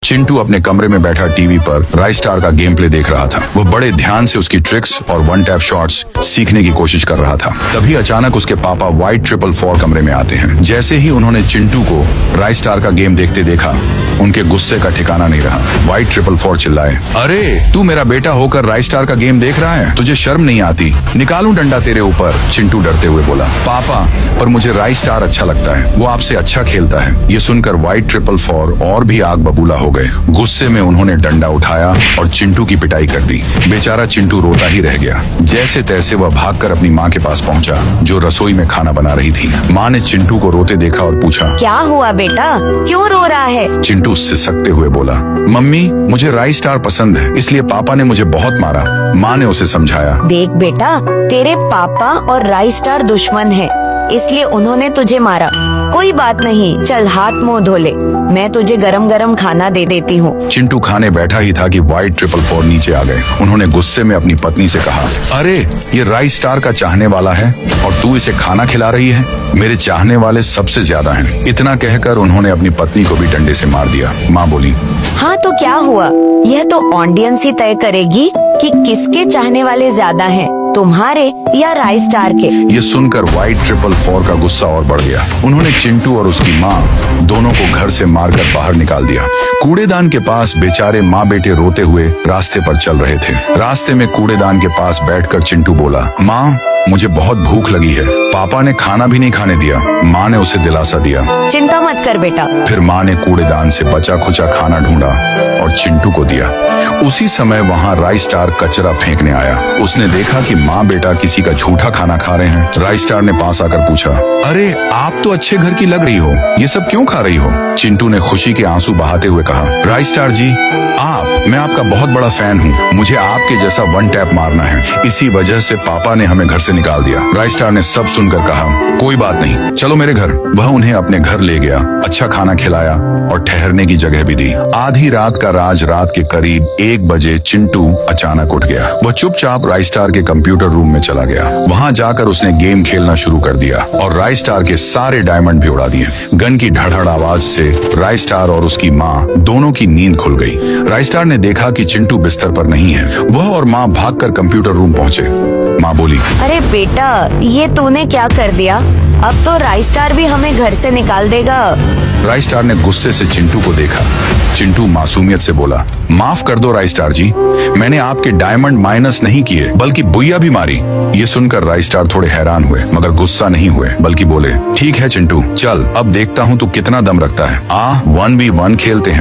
चिंटू अपने कमरे में बैठा टीवी पर राइस स्टार का गेम प्ले देख रहा था। वो बड़े ध्यान से उसकी ट्रिक्स और वन टैप शॉट्स सीखने की कोशिश कर रहा था। तभी अचानक उसके पापा वाइट 444 कमरे में आते हैं। जैसे ही उन्होंने चिंटू को राइस स्टार का गेम देखते देखा, उनके गुस्से का ठिकाना नहीं रहा। वाइट 444 चिल्लाए, अरे तू मेरा बेटा होकर राइस स्टार का गेम देख रहा है? तुझे शर्म नहीं आती? निकालूं डंडा तेरे ऊपर? चिंटू डरते हुए बोला, पापा पर मुझे राइस स्टार अच्छा लगता है, वो आपसे अच्छा खेलता है। ये सुनकर वाइट 444 और भी आग बबूला हो गए। गुस्से में उन्होंने डंडा उठाया और चिंटू की पिटाई कर दी। बेचारा चिंटू रोता ही रह गया। जैसे तैसे वह भागकर अपनी माँ के पास पहुँचा, जो रसोई में खाना बना रही थी। माँ ने चिंटू को रोते देखा और पूछा, क्या हुआ बेटा, क्यों रो रहा है? चिंटू सिसकते हुए बोला, मम्मी मुझे राइस स्टार पसंद है, इसलिए पापा ने मुझे बहुत मारा। माँ ने उसे समझाया, देख बेटा, तेरे पापा और राइस स्टार दुश्मन है, इसलिए उन्होंने तुझे मारा। कोई बात नहीं, चल हाथ मुंह धो ले, मैं तुझे गरम गरम खाना दे देती हूँ। चिंटू खाने बैठा ही था कि वाइट 444 नीचे आ गए। उन्होंने गुस्से में अपनी पत्नी से कहा, अरे ये राइस स्टार का चाहने वाला है और तू इसे खाना खिला रही है? मेरे चाहने वाले सबसे ज्यादा हैं। इतना कहकर उन्होंने अपनी पत्नी को भी डंडे से मार दिया। माँ बोली, हाँ तो क्या हुआ, यह तो ऑडियंस ही तय करेगी कि किसके चाहने वाले ज्यादा हैं, तुम्हारे या राइस स्टार के। ये सुनकर वाइट 444 का गुस्सा और बढ़ गया। उन्होंने चिंटू और उसकी माँ दोनों को घर से मारकर बाहर निकाल दिया। कूड़ेदान के पास बेचारे माँ बेटे रोते हुए रास्ते पर चल रहे थे। रास्ते में कूड़ेदान के पास बैठकर चिंटू बोला, माँ मुझे बहुत भूख लगी है, पापा ने खाना भी नहीं खाने दिया। माँ ने उसे दिलासा दिया, चिंता मत कर बेटा। फिर माँ ने कूड़ेदान से बचा खुचा खाना ढूंढा और चिंटू को दिया। उसी समय वहाँ राइस स्टार कचरा फेंकने आया। उसने देखा कि माँ बेटा किसी का झूठा खाना खा रहे हैं। राइस स्टार ने पास आकर पूछा, अरे आप तो अच्छे घर की लग रही हो, ये सब क्यों खा रही हो? चिंटू ने खुशी के आंसू बहाते हुए कहा, राइस स्टार जी मैं आपका बहुत बड़ा फैन हूँ, मुझे आपके जैसा वन टैप मारना है, इसी वजह से पापा ने हमें घर से निकाल दिया। राइस स्टार ने सब सुनकर कहा, कोई बात नहीं, चलो मेरे घर। वह उन्हें अपने घर ले गया, अच्छा खाना खिलाया और ठहरने की जगह भी दी। आधी रात का राज रात के करीब 1 बजे चिंटू अचानक उठ गया। वह चुपचाप राइस स्टार के कंप्यूटर रूम में चला गया। वहां जाकर उसने गेम खेलना शुरू कर दिया और राइस स्टार के सारे डायमंड भी उड़ा दिए। गन की धड़धड़ आवाज से राइस स्टार और उसकी माँ दोनों की नींद खुल गई। राइस स्टार ने देखा कि चिंटू बिस्तर पर नहीं है। वह और माँ भागकर कंप्यूटर रूम पहुंचे। माँ बोली, अरे बेटा ये तूने क्या कर दिया, अब तो राइस स्टार भी हमें घर से निकाल देगा। राइस स्टार ने गुस्से से चिंटू को देखा। चिंटू मासूमियत से बोला, माफ कर दो राइस स्टार जी, मैंने आपके डायमंड माइनस नहीं किए बल्कि बुइया भी मारी। ये सुनकर राइस स्टार थोड़े हैरान हुए मगर गुस्सा नहीं हुए, बल्कि बोले, ठीक है चिंटू, चल अब देखता हूँ तू कितना दम रखता है। 1v1 खेलते हैं।